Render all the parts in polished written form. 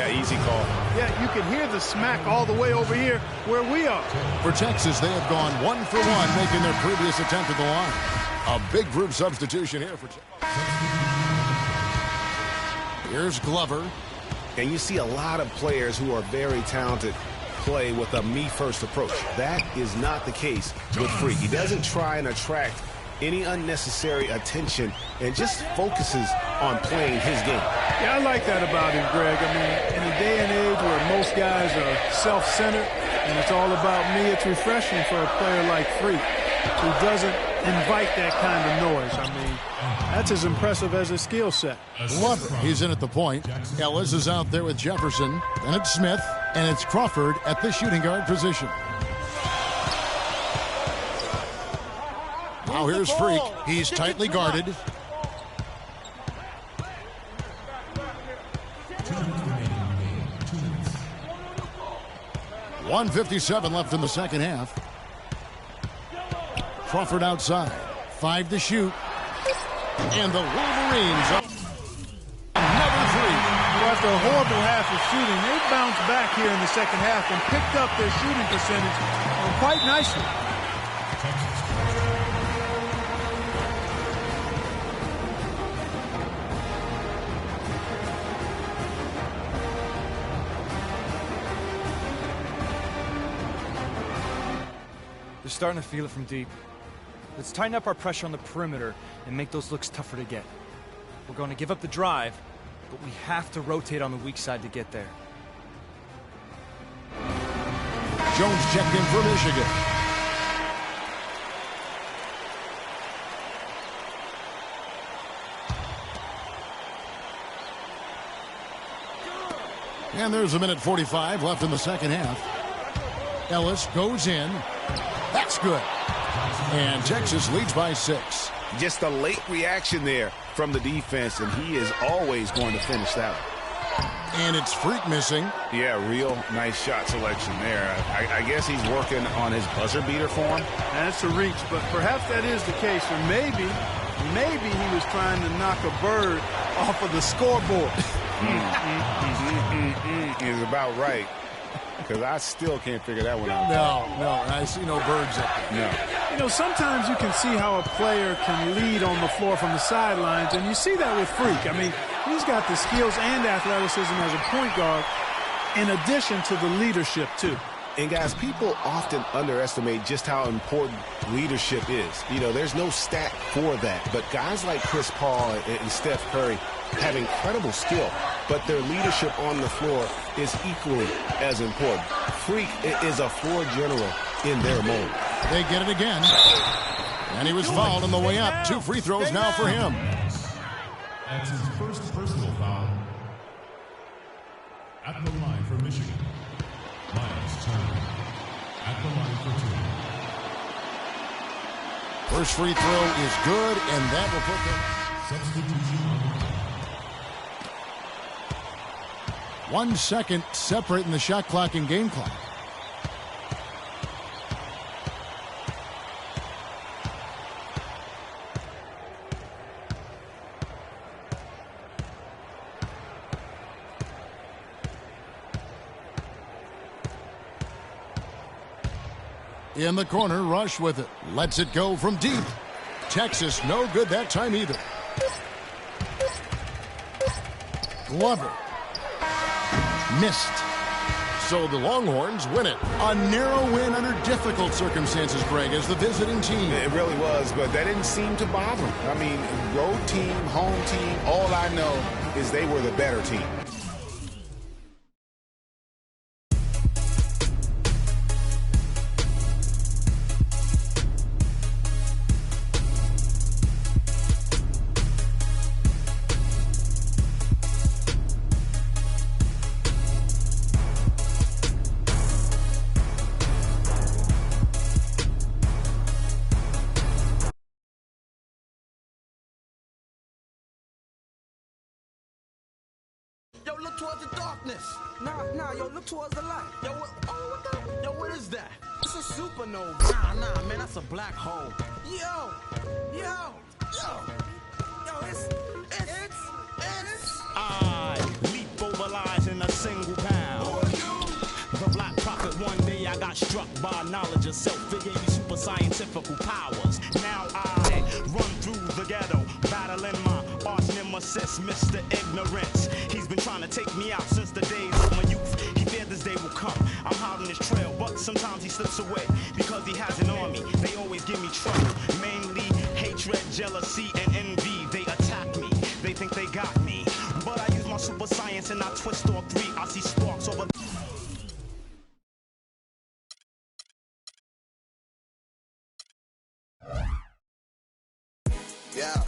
Yeah, easy call. Yeah, you can hear the smack all the way over here where we are. For Texas, they have gone 1 for 1, making their previous attempt at the line. A big group substitution here for Texas. Here's Glover. And you see a lot of players who are very talented play with a me-first approach. That is not the case with Freak. He doesn't try and attract any unnecessary attention and just focuses on playing his game. Yeah, I like that about him, Greg. I mean, in a day and age where most guys are self-centered and it's all about me, it's refreshing for a player like Freak who doesn't invite that kind of noise. I mean, that's as impressive as his skill set. Glover, he's in at the point. Ellis is out there with Jefferson. Then it's Smith, and it's Crawford at the shooting guard position. Now here's Freak. He's tightly guarded. 1:57 left in the second half. Crawford outside. 5 to shoot. And the Wolverines up. Another three. Well, after a horrible half of shooting, they bounced back here in the second half and picked up their shooting percentage quite nicely. They're starting to feel it from deep. Let's tighten up our pressure on the perimeter and make those looks tougher to get. We're going to give up the drive, but we have to rotate on the weak side to get there. Jones checked in for Michigan. And there's 1:45 left in the second half. Ellis goes in. That's good. And Texas leads by 6. Just a late reaction there from the defense, and he is always going to finish that one. And it's Freak missing. Yeah, real nice shot selection there. I guess he's working on his buzzer beater form. That's a reach, but perhaps that is the case. Or maybe he was trying to knock a bird off of the scoreboard. Is about right. Because I still can't figure that one out. No, I see no birds up there. No. You know, sometimes you can see how a player can lead on the floor from the sidelines, and you see that with Freak. I mean, he's got the skills and athleticism as a point guard in addition to the leadership, too. And, guys, people often underestimate just how important leadership is. You know, there's no stat for that. But guys like Chris Paul and Steph Curry have incredible skill, but their leadership on the floor is equally as important. Freak is a floor general in their mode. They get it again. And he was fouled on the way up. 2 free throws now for him. That's his first personal foul. At the line for Michigan, Miles Turner. At the line for 2. First free throw is good, and that will put them. Substitution on the clock. 1 second separating the shot clock and game clock. In the corner, Rush with it. Lets it go from deep. Texas no good that time either. Glover. Missed. So the Longhorns win it. A narrow win under difficult circumstances, Greg, as the visiting team. It really was, but that didn't seem to bother them. I mean, road team, home team, all I know is they were the better team. Yo, look towards the darkness. Nah, yo, look towards the light. Yo, what is that? It's a supernova. Nah, man, that's a black hole. Yo, it's. I leap over rise in a single pound. The Black Prophet, one day I got struck by knowledge of self. It gave me super scientific powers. Now I run through the ghetto, battling my arch nemesis, Mr. Ignorance. He's been trying to take me out since the days of my youth. He feared this day will come. I'm hot on his trail, but sometimes he slips away because he has an army. They always give me trouble, mainly hatred, jealousy, and envy. They attack me. They think they got me, but I use my super science and I twist all three. I see sparks over. Yeah.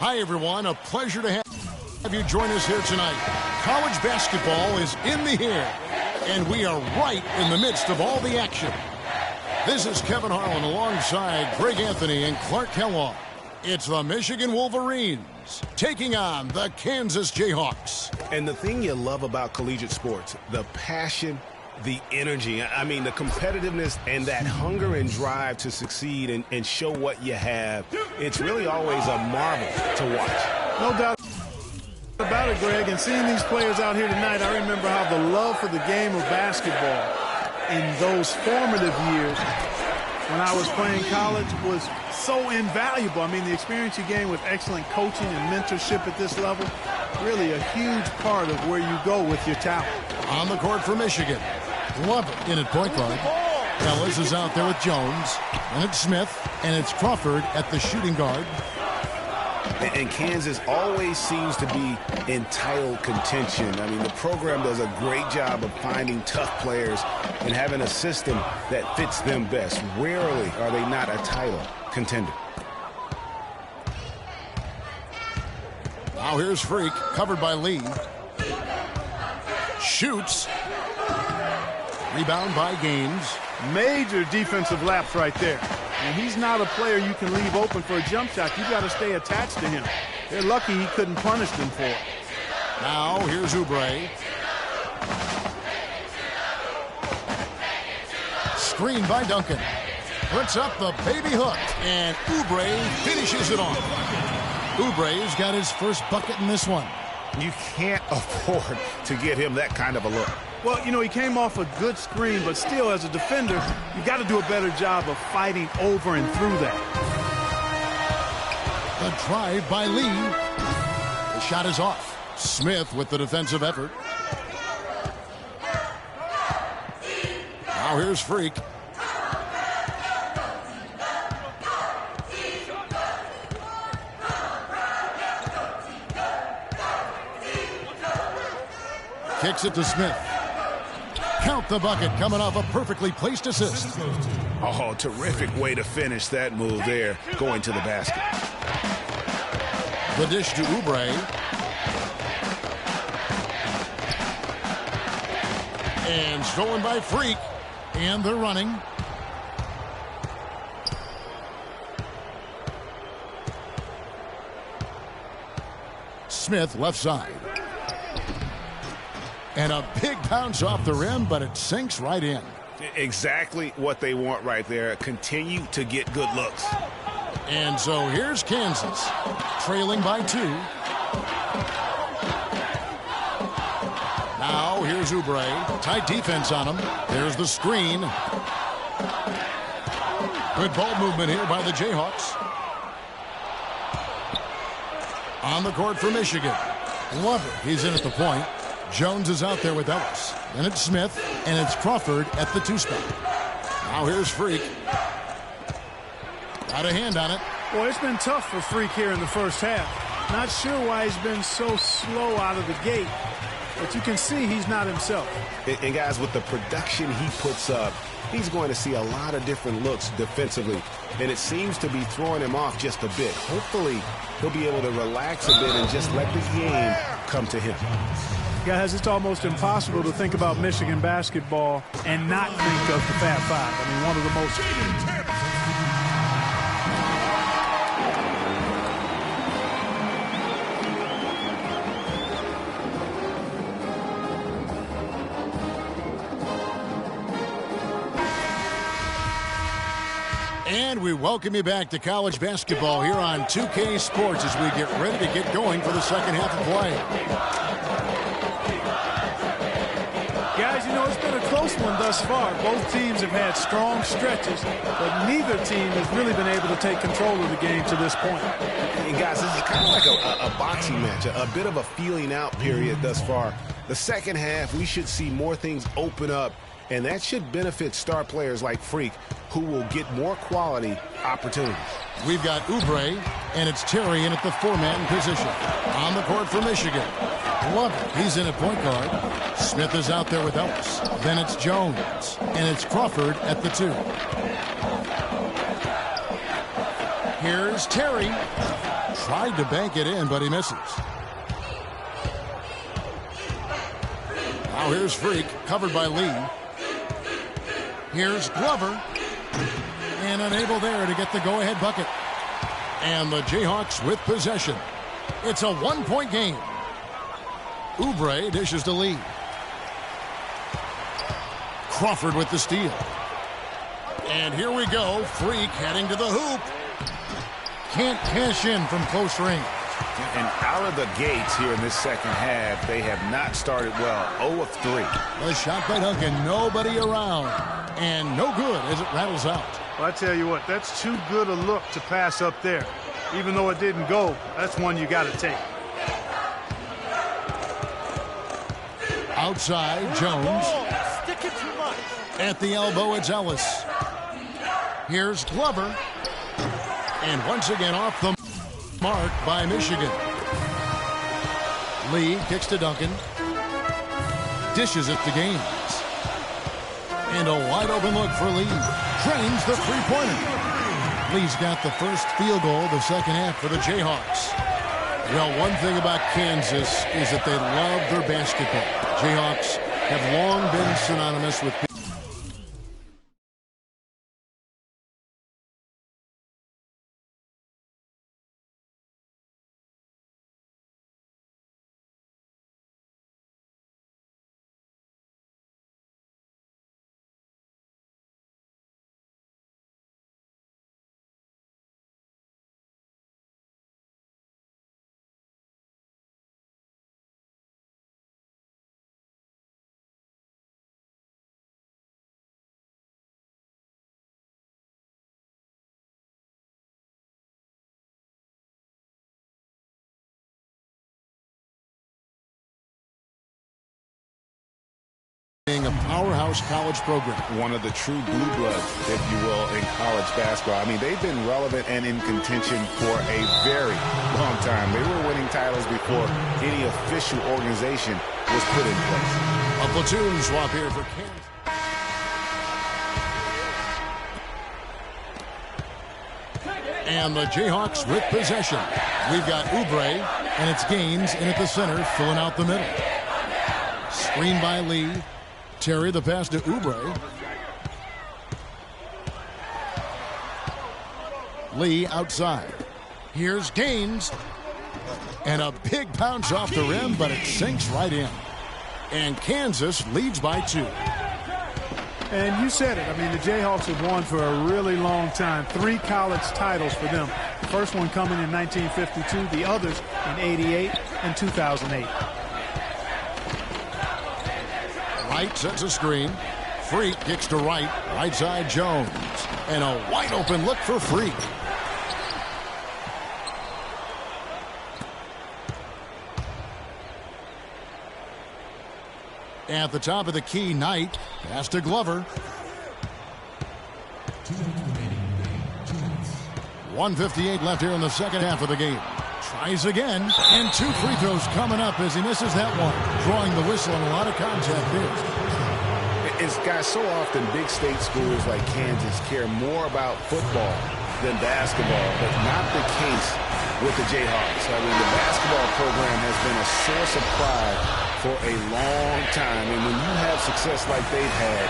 Hi, everyone. A pleasure to have you join us here tonight. College basketball is in the air, and we are right in the midst of all the action. This is Kevin Harlan alongside Greg Anthony and Clark Kellogg. It's the Michigan Wolverines taking on the Kansas Jayhawks. And the thing you love about collegiate sports, the passion, the energy, I mean, the competitiveness and that hunger and drive to succeed and show what you have, it's really always a marvel to watch. No doubt about it, Greg. And seeing these players out here tonight, I remember how the love for the game of basketball in those formative years when I was playing college was so invaluable. I mean, the experience you gain with excellent coaching and mentorship at this level, really a huge part of where you go with your talent. On the court for Michigan, Glover in at point guard. Ellis is out there with Jones, and it's Smith, and it's Crawford at the shooting guard. And Kansas always seems to be in title contention. I mean, the program does a great job of finding tough players and having a system that fits them best. Rarely are they not a title contender. Now here's Freak, covered by Lee. Shoots. Rebound by Gaines. Major defensive lapse right there. And he's not a player you can leave open for a jump shot. You got to stay attached to him. They're lucky he couldn't punish them for it. Now here's Oubre. Screen by Duncan. Puts up the baby hook, and Oubre finishes it off. Oubre's got his first bucket in this one. You can't afford to get him that kind of a look. Well, you know, he came off a good screen, but still, as a defender, you got to do a better job of fighting over and through that. The drive by Lee. The shot is off. Smith with the defensive effort. Now here's Freak. Kicks it to Smith. Count the bucket, coming off a perfectly placed assist. Oh, terrific way to finish that move there, going to the basket. The dish to Oubre. And stolen by Freak. And they're running. Smith left side. And a big bounce off the rim, but it sinks right in. Exactly what they want right there. Continue to get good looks. And so here's Kansas, trailing by 2. Now here's Oubre. Tight defense on him. There's the screen. Good ball movement here by the Jayhawks. On the court for Michigan. Glover, he's in at the point. Jones is out there with Ellis. Then it's Smith, and it's Crawford at the 2 spot. Now here's Freak. Got a hand on it. Boy, it's been tough for Freak here in the first half. Not sure why he's been so slow out of the gate, but you can see he's not himself. And guys, with the production he puts up, he's going to see a lot of different looks defensively, and it seems to be throwing him off just a bit. Hopefully, he'll be able to relax a bit and just let the game come to him. Guys, it's almost impossible to think about Michigan basketball and not think of the Fab Five. I mean, one of the most... And we welcome you back to college basketball here on 2K Sports as we get ready to get going for the second half of play. Guys, you know, it's been a close one thus far. Both teams have had strong stretches, but neither team has really been able to take control of the game to this point. And guys, this is kind of like a boxing match, a bit of a feeling out period thus far. The second half, we should see more things open up, and that should benefit star players like Freak, who will get more quality opportunities. We've got Oubre, and it's Terry in at the 4-man position. On the court for Michigan. Glover, he's in at point guard. Smith is out there with Ellis. Then it's Jones, and it's Crawford at the 2. Here's Terry. Tried to bank it in, but he misses. Now here's Freak, covered by Lee. Here's Glover. And unable there to get the go-ahead bucket. And the Jayhawks with possession. It's a 1-point game. Oubre dishes to Lee. Crawford with the steal. And here we go. Freak heading to the hoop. Can't cash in from close range. And out of the gates here in this second half, they have not started well. 0 of 3. The shot by Duncan. Nobody around. And no good as it rattles out. Well, I tell you what, that's too good a look to pass up there. Even though it didn't go, that's one you got to take. Outside, Jones. At the elbow, it's Ellis. Here's Glover. And once again off the mark by Michigan. Lee kicks to Duncan. Dishes it to Gaines. And a wide open look for Lee. Drains the three-pointer. Lee's got the first field goal of the second half for the Jayhawks. Well, one thing about Kansas is that they love their basketball. Jayhawks have long been synonymous with being a powerhouse college program. One of the true blue bloods, if you will, in college basketball. I mean, they've been relevant and in contention for a very long time. They were winning titles before any official organization was put in place. A platoon swap here for Kansas. And the Jayhawks with possession. We've got Oubre, and it's Gaines in at the center, filling out the middle. Screen by Lee. Terry, the pass to Oubre. Lee outside. Here's Gaines. And a big bounce off the rim, but it sinks right in. And Kansas leads by 2. And you said it. I mean, the Jayhawks have won for a really long time. 3 college titles for them. The first one coming in 1952, the others in 88 and 2008. Wright sets a screen. Freak kicks to Wright. Right side Jones. And a wide open look for Freak. At the top of the key, Knight. Pass to Glover. 1:58 left here in the second half of the game. Tries again. And 2 free throws coming up as he misses that one. Drawing the whistle and a lot of contact there. It's, guys, so often big state schools like Kansas care more about football than basketball, but not the case with the Jayhawks. I mean, the basketball program has been a source of pride for a long time, and when you have success like they've had,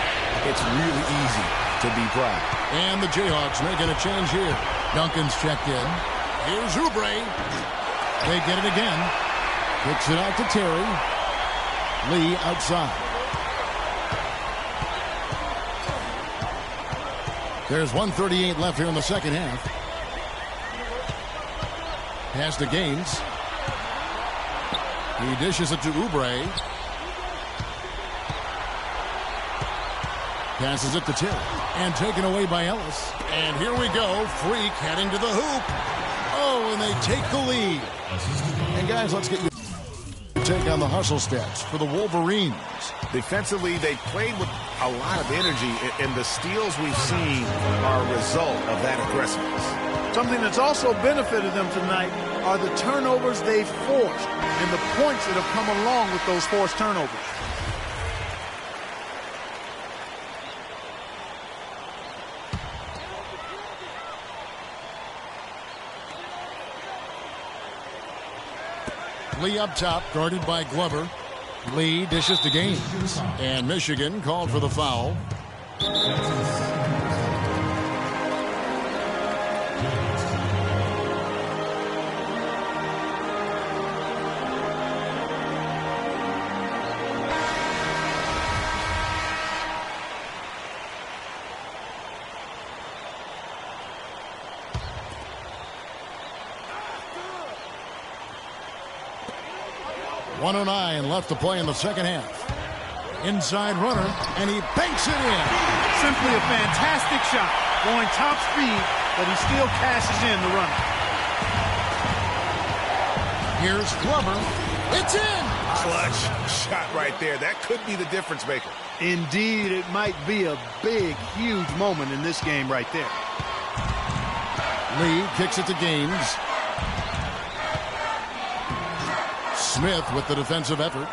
it's really easy to be proud. And the Jayhawks making a change here. Duncan's checked in. Here's Oubre. They get it again. Kicks it out to Terry. Lee outside. There's 1:38 left here in the second half. Pass to Gaines. He dishes it to Oubre. Passes it to Terry. And taken away by Ellis. And here we go. Freak heading to the hoop. Oh, and they take the lead. And guys, let's get your take on the hustle stats for the Wolverines. Defensively, they played with a lot of energy, and the steals we've seen are a result of that aggressiveness. Something that's also benefited them tonight are the turnovers they've forced and the points that have come along with those forced turnovers. Lee up top, guarded by Glover. Lee dishes to Gaines. And Michigan called for the foul. .109 left to play in the second half. Inside runner, and he banks it in. Simply a fantastic shot. Going top speed, but he still cashes in the runner. Here's Glover. It's in! Clutch shot right there. That could be the difference maker. Indeed, it might be a big, huge moment in this game right there. Lee kicks it to Gaines. Smith with the defensive effort.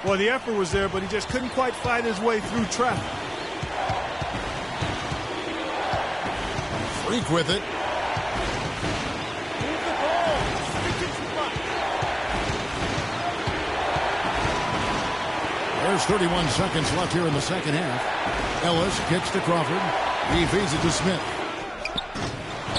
Well, the effort was there, but he just couldn't quite fight his way through traffic. Freak with it. There's 31 seconds left here in the second half. Ellis kicks to Crawford. He feeds it to Smith.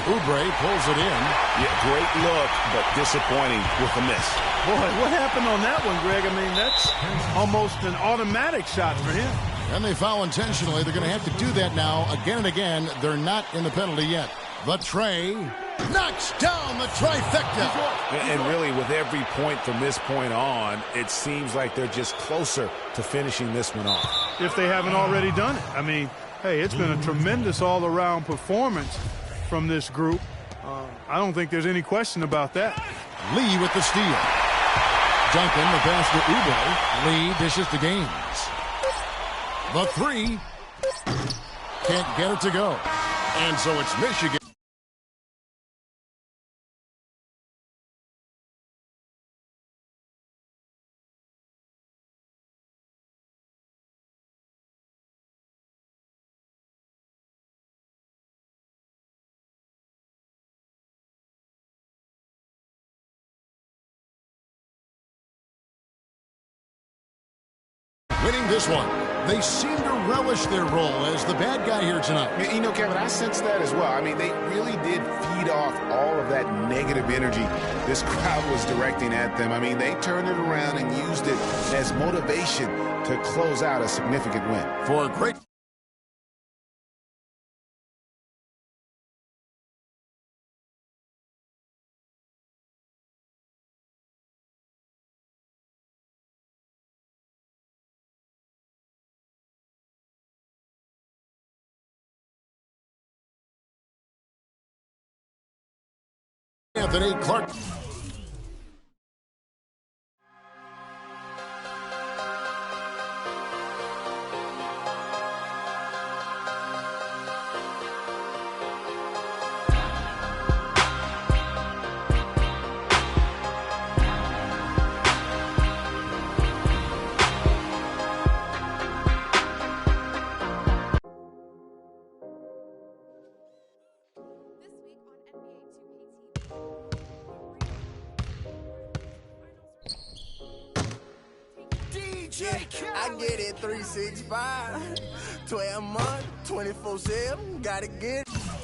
Oubre pulls it in. Yeah, great look, but disappointing with a miss. Boy, what happened on that one, Greg? I mean, that's almost an automatic shot for him. And they foul intentionally. They're going to have to do that now again and again. They're not in the penalty yet. But Trey knocks down the trifecta. And really, with every point from this point on, it seems like they're just closer to finishing this one off. If they haven't already done it. I mean, hey, it's been a tremendous all-around performance from this group. I don't think there's any question about that. Lee with the steal. Duncan, the pass to Oubre. Lee dishes to Gaines. The three. Can't get it to go. And so it's Michigan. Winning this one. They seem to relish their role as the bad guy here tonight. You know, Kevin, I sense that as well. I mean, they really did feed off all of that negative energy this crowd was directing at them. I mean, they turned it around and used it as motivation to close out a significant win. For a great... Anthony Clark. I get it 365, 12 months, 24/7, gotta get it.